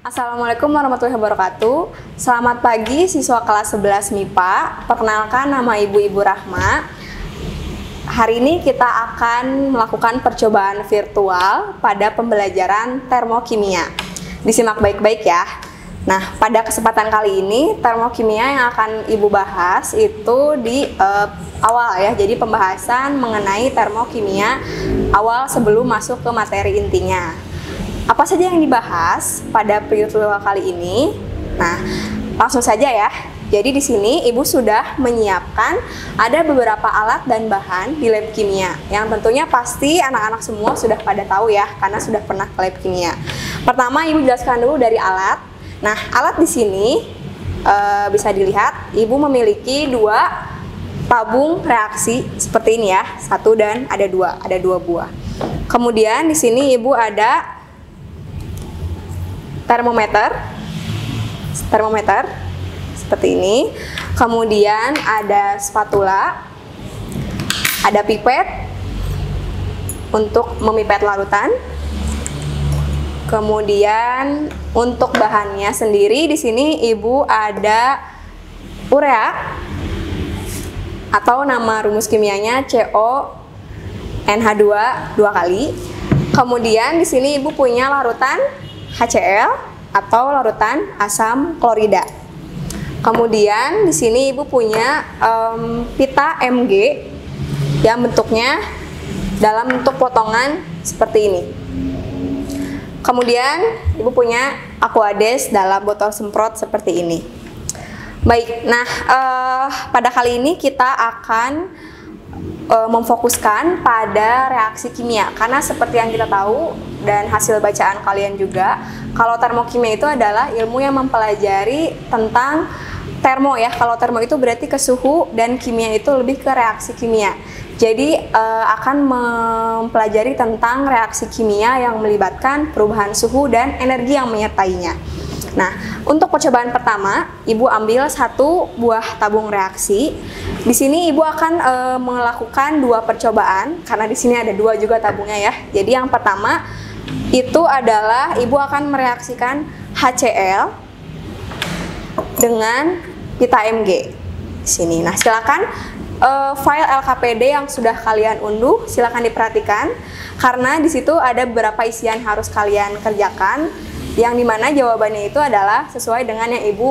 Assalamualaikum warahmatullahi wabarakatuh. Selamat pagi siswa kelas 11 MIPA. Perkenalkan, nama Ibu Rahma. Hari ini kita akan melakukan percobaan virtual pada pembelajaran termokimia. Disimak baik-baik ya. Nah, pada kesempatan kali ini termokimia yang akan Ibu bahas itu di awal ya. Jadi pembahasan mengenai termokimia awal sebelum masuk ke materi intinya. Apa saja yang dibahas pada virtual kali ini? Nah, langsung saja ya. Jadi di sini Ibu sudah menyiapkan ada beberapa alat dan bahan di lab kimia yang tentunya pasti anak-anak semua sudah pada tahu ya karena sudah pernah ke lab kimia. Pertama, Ibu jelaskan dulu dari alat. Nah, alat di sini bisa dilihat Ibu memiliki dua tabung reaksi seperti ini ya, satu dan ada dua buah. Kemudian di sini Ibu ada termometer seperti ini. Kemudian ada spatula, ada pipet untuk memipet larutan. Kemudian untuk bahannya sendiri di sini Ibu ada urea atau nama rumus kimianya CONH2 dua kali. Kemudian di sini Ibu punya larutan HCl atau larutan asam klorida. Kemudian di sini Ibu punya pita Mg yang bentuknya dalam bentuk potongan seperti ini. Kemudian Ibu punya aquades dalam botol semprot seperti ini. Baik, nah pada kali ini kita akan memfokuskan pada reaksi kimia karena seperti yang kita tahu dan hasil bacaan kalian juga, kalau termokimia itu adalah ilmu yang mempelajari tentang termo ya. Kalau termo itu berarti ke suhu dan kimia itu lebih ke reaksi kimia. Jadi akan mempelajari tentang reaksi kimia yang melibatkan perubahan suhu dan energi yang menyertainya. Nah, untuk percobaan pertama, Ibu ambil satu buah tabung reaksi. Di sini Ibu akan melakukan dua percobaan karena di sini ada dua juga tabungnya ya. Jadi yang pertama itu adalah Ibu akan mereaksikan HCl dengan pita Mg di sini. Nah, silakan file LKPD yang sudah kalian unduh silakan diperhatikan karena di situ ada beberapa isian harus kalian kerjakan, yang dimana jawabannya itu adalah sesuai dengan yang Ibu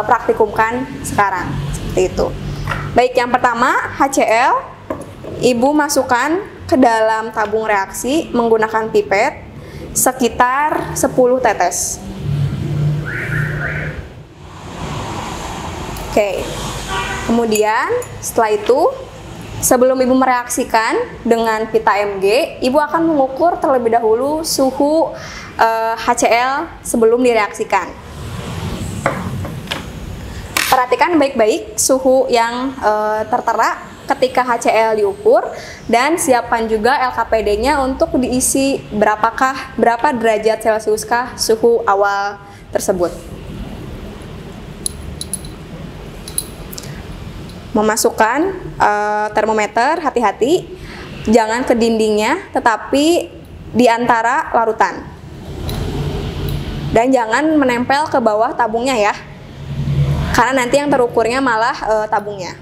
praktikumkan sekarang, seperti itu. Baik, yang pertama HCl Ibu masukkan ke dalam tabung reaksi menggunakan pipet sekitar 10 tetes. Oke, kemudian setelah itu sebelum Ibu mereaksikan dengan pita Mg, Ibu akan mengukur terlebih dahulu suhu HCl sebelum direaksikan. Perhatikan baik-baik suhu yang tertera ketika HCl diukur dan siapkan juga LKPD-nya untuk diisi berapa derajat Celciuskah suhu awal tersebut. Memasukkan termometer, hati-hati jangan ke dindingnya tetapi di antara larutan. Dan jangan menempel ke bawah tabungnya ya, karena nanti yang terukurnya malah tabungnya.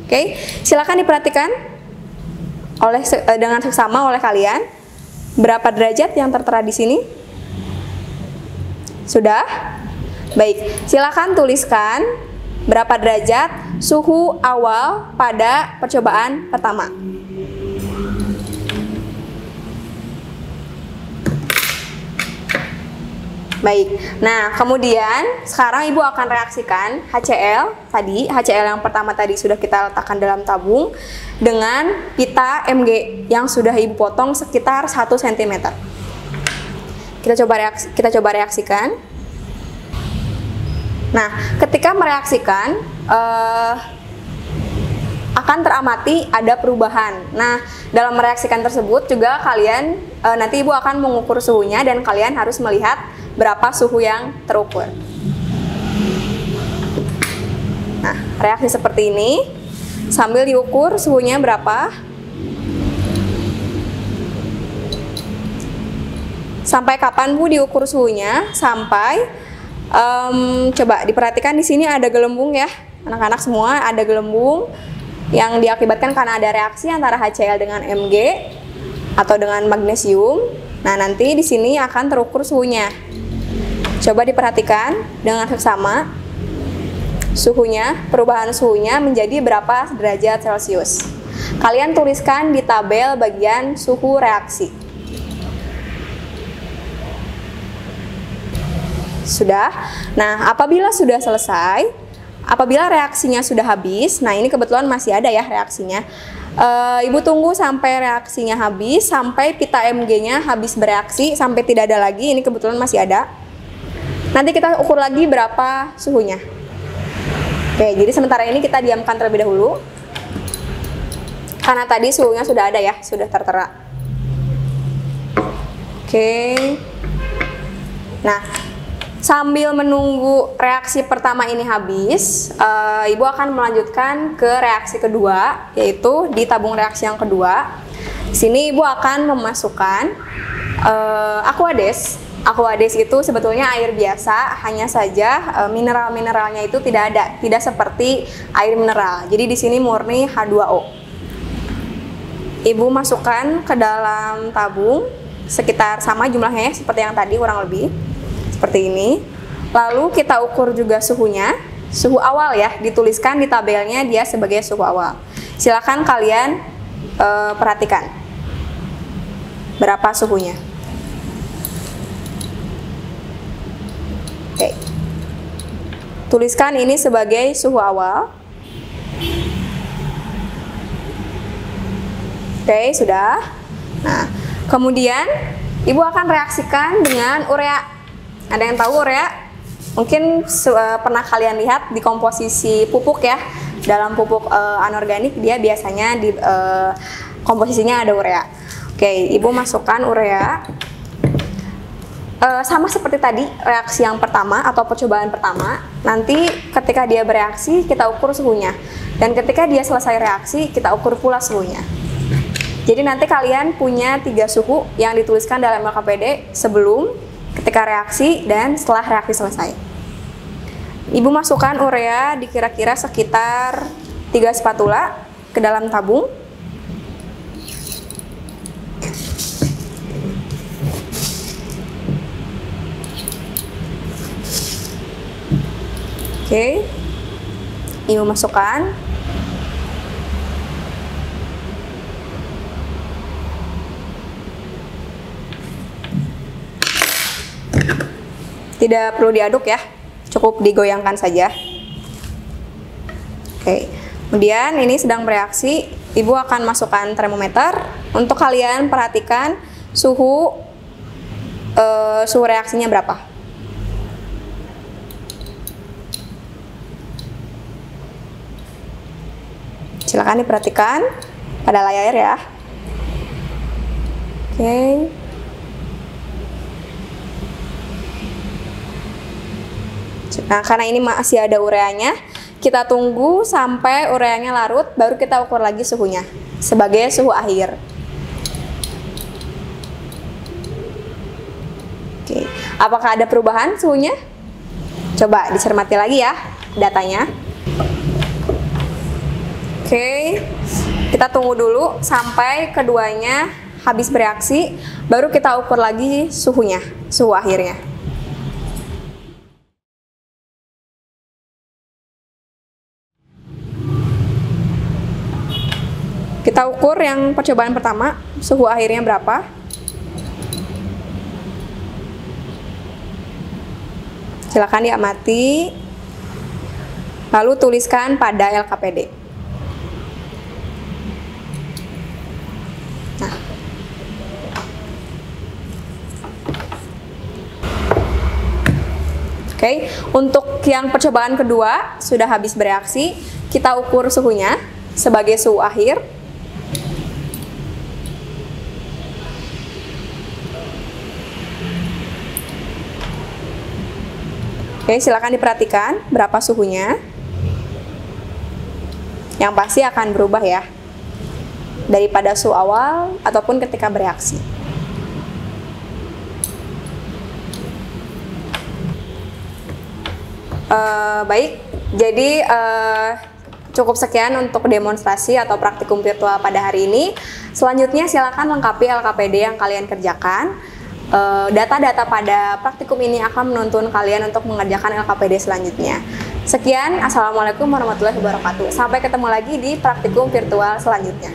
Oke, silakan diperhatikan dengan seksama oleh kalian berapa derajat yang tertera di sini. Sudah? Baik, silakan tuliskan berapa derajat suhu awal pada percobaan pertama. Baik, nah kemudian sekarang Ibu akan reaksikan HCl tadi, HCl yang pertama tadi sudah kita letakkan dalam tabung dengan pita Mg yang sudah Ibu potong sekitar 1 cm. Kita coba reaksikan. Nah, ketika mereaksikan akan teramati ada perubahan. Nah, dalam mereaksikan tersebut juga kalian nanti Ibu akan mengukur suhunya dan kalian harus melihat berapa suhu yang terukur. Nah, reaksi seperti ini sambil diukur suhunya berapa. Sampai kapan Bu diukur suhunya? Sampai Coba diperhatikan di sini ada gelembung ya, anak-anak semua ada gelembung yang diakibatkan karena ada reaksi antara HCl dengan Mg atau dengan magnesium. Nah, nanti di sini akan terukur suhunya. Coba diperhatikan dengan seksama suhunya, perubahan suhunya menjadi berapa derajat Celcius. Kalian tuliskan di tabel bagian suhu reaksi. Sudah. Nah, apabila sudah selesai, apabila reaksinya sudah habis, nah ini kebetulan masih ada ya reaksinya. Ibu tunggu sampai reaksinya habis, sampai pita Mg-nya habis bereaksi, sampai tidak ada lagi, ini kebetulan masih ada. Nanti kita ukur lagi berapa suhunya. Oke, jadi sementara ini kita diamkan terlebih dahulu. Karena tadi suhunya sudah ada ya, sudah tertera. Oke. Nah, sambil menunggu reaksi pertama ini habis, Ibu akan melanjutkan ke reaksi kedua, yaitu di tabung reaksi yang kedua. Di sini Ibu akan memasukkan Aquades. Aquades itu sebetulnya air biasa, hanya saja mineral-mineralnya itu tidak ada, tidak seperti air mineral. Jadi di sini murni H2O. Ibu masukkan ke dalam tabung sekitar sama jumlahnya ya, seperti yang tadi kurang lebih. Seperti ini. Lalu kita ukur juga suhunya. Suhu awal ya, dituliskan di tabelnya dia sebagai suhu awal. Silakan kalian perhatikan berapa suhunya. Oke. Tuliskan ini sebagai suhu awal. Oke, sudah. Nah, kemudian Ibu akan reaksikan dengan urea. Ada yang tahu urea? Mungkin pernah kalian lihat di komposisi pupuk ya. Dalam pupuk anorganik dia biasanya di komposisinya ada urea. Oke, Ibu masukkan urea. Sama seperti tadi reaksi yang pertama atau percobaan pertama. Nanti ketika dia bereaksi kita ukur suhunya. Dan ketika dia selesai reaksi kita ukur pula suhunya. Jadi nanti kalian punya 3 suhu yang dituliskan dalam LKPD sebelum, ketika reaksi, dan setelah reaksi selesai. Ibu masukkan urea di kira-kira sekitar 3 spatula ke dalam tabung. Oke. Ibu masukkan. Tidak perlu diaduk ya, cukup digoyangkan saja. Oke, kemudian ini sedang bereaksi, Ibu akan masukkan termometer. Untuk kalian perhatikan suhu reaksinya berapa. Silakan diperhatikan pada layar ya. Oke. Nah, karena ini masih ada ureanya, kita tunggu sampai ureanya larut, baru kita ukur lagi suhunya sebagai suhu akhir. Oke, apakah ada perubahan suhunya? Coba dicermati lagi ya datanya. Oke, kita tunggu dulu sampai keduanya habis bereaksi, baru kita ukur lagi suhunya, suhu akhirnya. Kita ukur yang percobaan pertama, suhu akhirnya berapa. Silakan diamati. Lalu tuliskan pada LKPD. Nah. Oke, untuk yang percobaan kedua sudah habis bereaksi, kita ukur suhunya sebagai suhu akhir. Oke, silakan diperhatikan berapa suhunya. Yang pasti akan berubah ya, daripada suhu awal ataupun ketika bereaksi. Baik, jadi cukup sekian untuk demonstrasi atau praktikum virtual pada hari ini. Selanjutnya silakan lengkapi LKPD yang kalian kerjakan. Data-data pada praktikum ini akan menuntun kalian untuk mengerjakan LKPD selanjutnya. Sekian, Assalamualaikum warahmatullahi wabarakatuh. Sampai ketemu lagi di praktikum virtual selanjutnya.